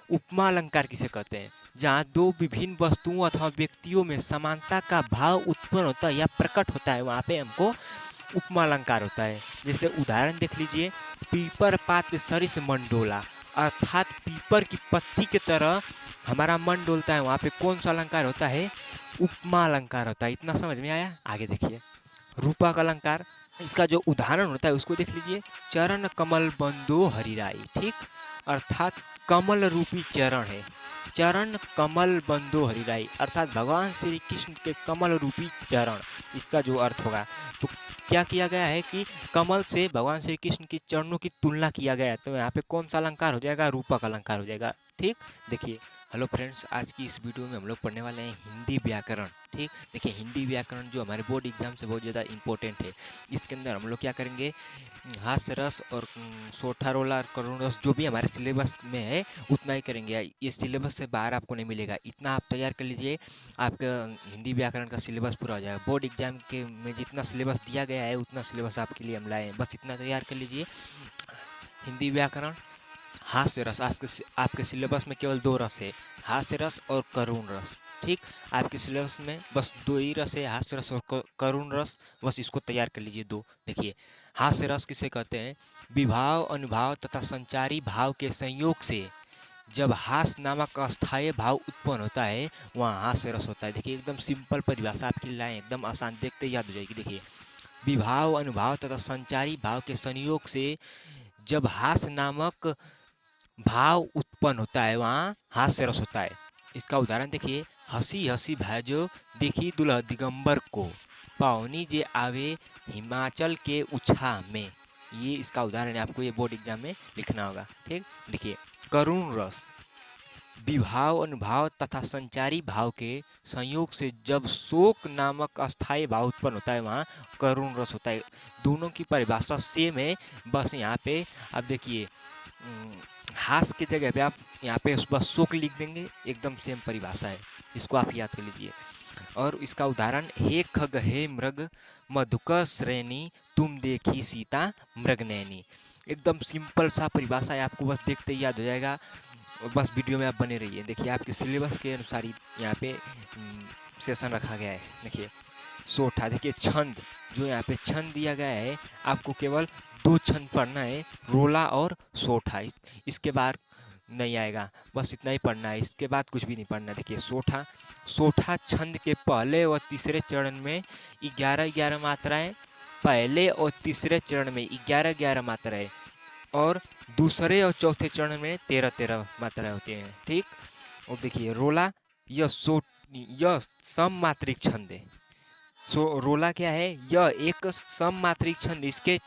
उपमा अलंकार किसे कहते हैं? जहाँ दो विभिन्न वस्तुओं अथवा व्यक्तियों में समानता का भाव उत्पन्न होता है या प्रकट होता है, वहाँ पे हमको उपमा अलंकार होता है। जैसे उदाहरण देख लीजिए, पीपर पात सरिस मन डोला, अर्थात पीपर की पत्ती की तरह हमारा मन डोलता है, वहाँ पे कौन सा अलंकार होता है? उपमा अलंकार होता है। इतना समझ में आया? आगे देखिए, रूपक अलंकार, इसका जो उदाहरण होता है उसको देख लीजिए, चरण कमल बंदो हरिराई, ठीक, अर्थात कमल रूपी चरण है, चरण कमल बंदो हरिराई, अर्थात भगवान श्री कृष्ण के कमल रूपी चरण, इसका जो अर्थ होगा। तो क्या किया गया है कि कमल से भगवान श्री कृष्ण की चरणों की तुलना किया गया है, तो यहाँ पे कौन सा अलंकार हो जाएगा? रूपक अलंकार हो जाएगा, ठीक। देखिए, हेलो फ्रेंड्स, आज की इस वीडियो में हम लोग पढ़ने वाले हैं हिंदी व्याकरण, ठीक। देखिए, हिंदी व्याकरण जो हमारे बोर्ड एग्जाम से बहुत ज़्यादा इंपॉर्टेंट है। इसके अंदर हम लोग क्या करेंगे, हास्य रस और सोठा रोला और करुण रस जो भी हमारे सिलेबस में है उतना ही करेंगे। ये सिलेबस से बाहर आपको नहीं मिलेगा, इतना आप तैयार कर लीजिए, आपका हिंदी व्याकरण का सिलेबस पूरा हो जाएगा। बोर्ड एग्जाम के में जितना सिलेबस दिया गया है उतना सिलेबस आपके लिए हम लाए हैं, बस इतना तैयार कर लीजिए। हिंदी व्याकरण, हास्य रस, आपके सिलेबस में केवल दो रस है, हास्य रस और करुण रस, ठीक। आपके सिलेबस में बस दो ही रस है, हास्य रस और करुण रस, बस इसको तैयार कर लीजिए दो। देखिए, हास्य रस किसे कहते हैं? विभाव, अनुभाव तथा संचारी भाव के संयोग से जब हास नामक अस्थायी भाव उत्पन्न होता है, वहाँ हास्य रस होता है। देखिए, एकदम सिंपल परिभाषा आपके लिए लाए, एकदम आसान, देखते ही याद हो जाएगी। देखिए, विभाव, अनुभाव तथा संचारी भाव के संयोग से जब हास नामक भाव उत्पन्न होता है, वहाँ हास्य रस होता है। इसका उदाहरण देखिए, हंसी हंसी भाजो देखी दुल्हा दिगंबर को, पावनी जे आवे हिमाचल के उछा में, ये इसका उदाहरण है, आपको ये बोर्ड एग्जाम में लिखना होगा, ठीक। देखिए, करुण रस, विभाव, अनुभाव तथा संचारी भाव के संयोग से जब शोक नामक अस्थायी भाव उत्पन्न होता है, वहाँ करुण रस होता है। दोनों की परिभाषा सेम है, बस यहाँ पे आप देखिए, हास की जगह पे आप यहाँ पे बस शोक लिख देंगे, एकदम सेम परिभाषा है, इसको आप याद कर लीजिए। और इसका उदाहरण, हे खग हे मृग मधुक श्रेणी तुम देखी सीता मृगनैनी, एकदम सिंपल सा परिभाषा है, आपको बस देखते ही याद हो जाएगा, बस वीडियो में आप बने रहिए। देखिए, आपके सिलेबस के अनुसार ही यहाँ पे सेशन रखा गया है। देखिए, सोठा, देखिए छंद, जो यहाँ पे छंद दिया गया है, आपको केवल दो छंद पढ़ना है, रोला और सोठा, इसके बाद नहीं आएगा, बस इतना ही पढ़ना है, इसके बाद कुछ भी नहीं पढ़ना। देखिए, सोठा, सोठा छंद के पहले और तीसरे चरण में 11-11 मात्राएं, पहले और तीसरे चरण में 11-11 मात्राएं, और दूसरे और चौथे चरण में 13-13 मात्राएं होती हैं, ठीक। और देखिए, रोला, यह सममात्रिक छंद है। रोला क्या है? यह एक सममात्रिक छंद,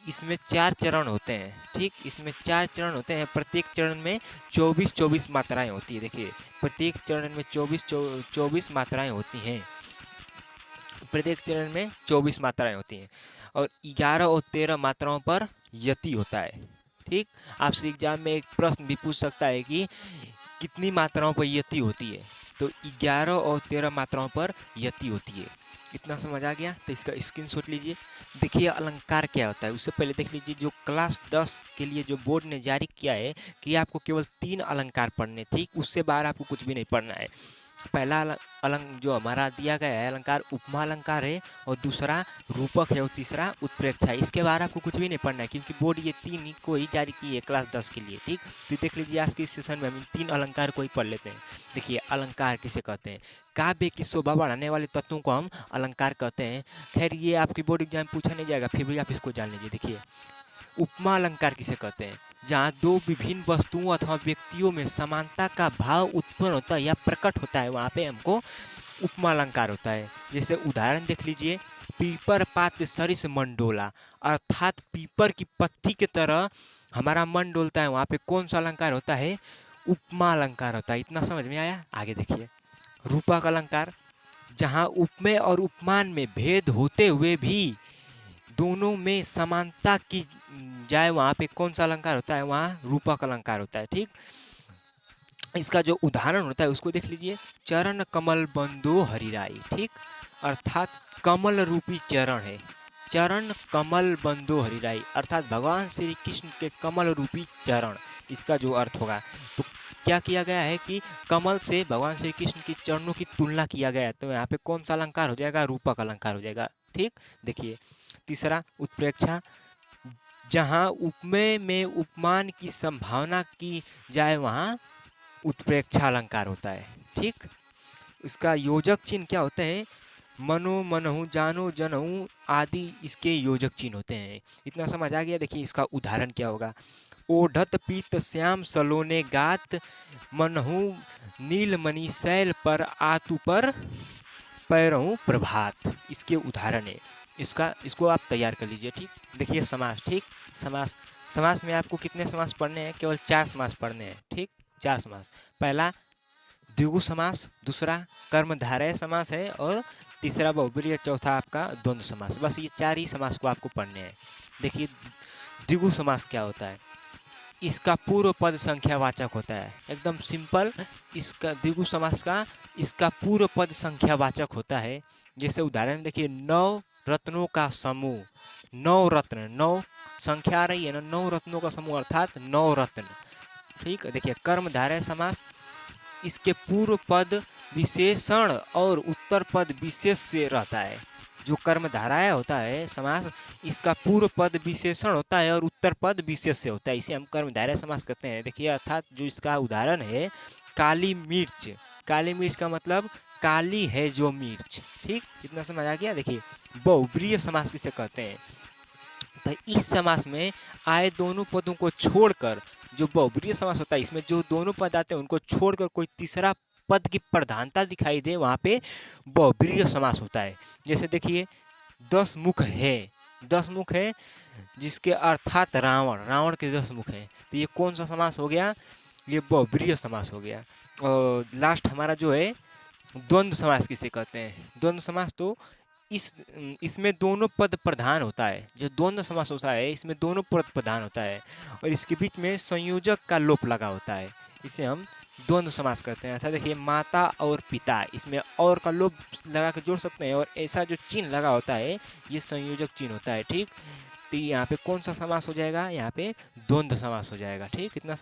इसमें 4 चरण होते हैं, ठीक, इसमें 4 चरण होते हैं, प्रत्येक चरण में 24-24 मात्राएं होती है। देखिए, प्रत्येक चरण में 24 मात्राएं होती हैं, प्रत्येक चरण में 24 मात्राएं होती हैं, और 11 और 13 मात्राओं पर यति होता है, ठीक। आपसे एग्जाम में एक प्रश्न भी पूछ सकता है कि कितनी मात्राओं पर यति होती है, तो 11 और 13 मात्राओं पर यति होती है। इतना समझ आ गया? तो इसका स्क्रीनशॉट लीजिए। देखिए, अलंकार क्या होता है, उससे पहले देख लीजिए, जो क्लास 10 के लिए जो बोर्ड ने जारी किया है कि आपको केवल 3 अलंकार पढ़ने, ठीक, उससे बाहर आपको कुछ भी नहीं पढ़ना है। पहला जो हमारा दिया गया है अलंकार उपमा अलंकार है, और दूसरा रूपक है, और तीसरा उत्प्रेक्षा है। इसके बारे आपको कुछ भी नहीं पढ़ना है, क्योंकि बोर्ड ये 3 ही को ही जारी की है क्लास 10 के लिए, ठीक। तो देख लीजिए, आज के इस सेशन में हम 3 अलंकार को ही पढ़ लेते हैं। देखिए, अलंकार किसे कहते हैं? काव्य की शोभा बढ़ाने वाले तत्वों को हम अलंकार कहते हैं। खैर, ये आपकी बोर्ड एग्जाम पूछा नहीं जाएगा, फिर भी आप इसको जान लीजिए। देखिए, उपमा अलंकार किसे कहते हैं? जहाँ दो विभिन्न वस्तुओं अथवा व्यक्तियों में समानता का भाव उत्पन्न होता है या प्रकट होता है, वहाँ पे हमको उपमा अलंकार होता है। जैसे उदाहरण देख लीजिए, पीपर पात सरिस मन डोला, अर्थात पीपर की पत्ती की तरह हमारा मन डोलता है, वहाँ पे कौन सा अलंकार होता है? उपमा अलंकार होता है। इतना समझ में आया? आगे देखिए, रूपक अलंकार, जहाँ उपमेय और उपमान में भेद होते हुए भी दोनों में समानता की जाए, वहाँ पे कौन सा अलंकार होता है? वहाँ रूपक अलंकार होता है, ठीक। इसका जो उदाहरण होता है उसको देख लीजिए, चरण कमल बंदो हरिराई, ठीक, अर्थात कमल रूपी चरण है, चरण कमल बंदो हरिराई, अर्थात भगवान श्री कृष्ण के कमल रूपी चरण, इसका जो अर्थ होगा। तो क्या किया गया है कि कमल से भगवान श्री कृष्ण की चरणों की तुलना किया गया है, तो यहाँ पे कौन सा अलंकार हो जाएगा? रूपक अलंकार हो जाएगा। ठीक, देखिए तीसरा उत्प्रेक्षा, जहाँ उपमेय में उपमान की संभावना की जाए वहाँ उत्प्रेक्षा अलंकार होता है। ठीक, इसका योजक चिन्ह क्या होते हैं? मनो, मनहु, जानो, जनहु आदि इसके योजक चिन्ह होते हैं। इतना समझ आ गया। देखिए इसका उदाहरण क्या होगा? ओढ़त पीत श्याम सलोने गात, मनहु नीलमणि शैल पर आतु पर पैरहु प्रभात। इसके उदाहरण है। इसको आप तैयार कर लीजिए। ठीक, देखिए समास। ठीक, समास, समास में आपको कितने समास पढ़ने हैं? केवल 4 समास पढ़ने हैं। ठीक, 4 समास। पहला द्विगु समास, दूसरा कर्मधारय समास है, और तीसरा बहुब्रीहि, चौथा आपका द्वंद्व समास। बस ये 4 ही समास को आपको पढ़ने हैं। देखिए द्विगु समास क्या होता है? इसका पूर्व पद संख्यावाचक होता है। एकदम सिंपल, इसका द्विगु समास का इसका पूर्व पद संख्यावाचक होता है। जैसे उदाहरण देखिए, 9 रत्नों का समूह। 9 रत्न, 9 संख्या आ रही है ना, 9 रत्नों का समूह अर्थात 9 रत्न। ठीक, देखिए कर्मधारय समास, इसके पूर्व पद विशेषण और उत्तर पद विशेष से रहता है। जो कर्मधारय होता है समास, इसका पूर्व पद विशेषण होता है और उत्तर पद विशेष से होता है। इसे हम कर्मधारय समास कहते हैं। देखिए अर्थात जो इसका उदाहरण है, काली मिर्च। काली मिर्च का मतलब काली है जो मिर्च। ठीक, इतना समझ आ गया। देखिए बहुब्रीहि समास किसे कहते हैं? तो इस समास में आए दोनों पदों को छोड़कर, जो बहुब्रीहि समास होता है इसमें जो दोनों पद आते हैं उनको छोड़कर कोई तीसरा पद की प्रधानता दिखाई दे, वहाँ पे बहुब्रीहि समास होता है। जैसे देखिए 10 मुख है, 10 मुख है जिसके अर्थात रावण, रावण के 10 मुख हैं, तो ये कौन सा समास हो गया? ये बहुब्रीहि समास हो गया। और लास्ट हमारा जो है द्वंद्व समास किसे कहते हैं? द्वंद्व समास तो इसमें दोनों पद प्रधान होता है। जो द्वंद्व समास होता है इसमें दोनों पद प्रधान होता है और इसके बीच में संयोजक का लोप लगा होता है। इसे हम द्वंद्व समास कहते हैं। ऐसा देखिए माता और पिता, इसमें और का लोप लगा के जोड़ सकते हैं, और ऐसा जो चिन्ह लगा होता है ये संयोजक चिन्ह होता है। ठीक, तो यहाँ पे कौन सा समास हो जाएगा? यहाँ पे द्वंद्व समास हो जाएगा। ठीक, इतना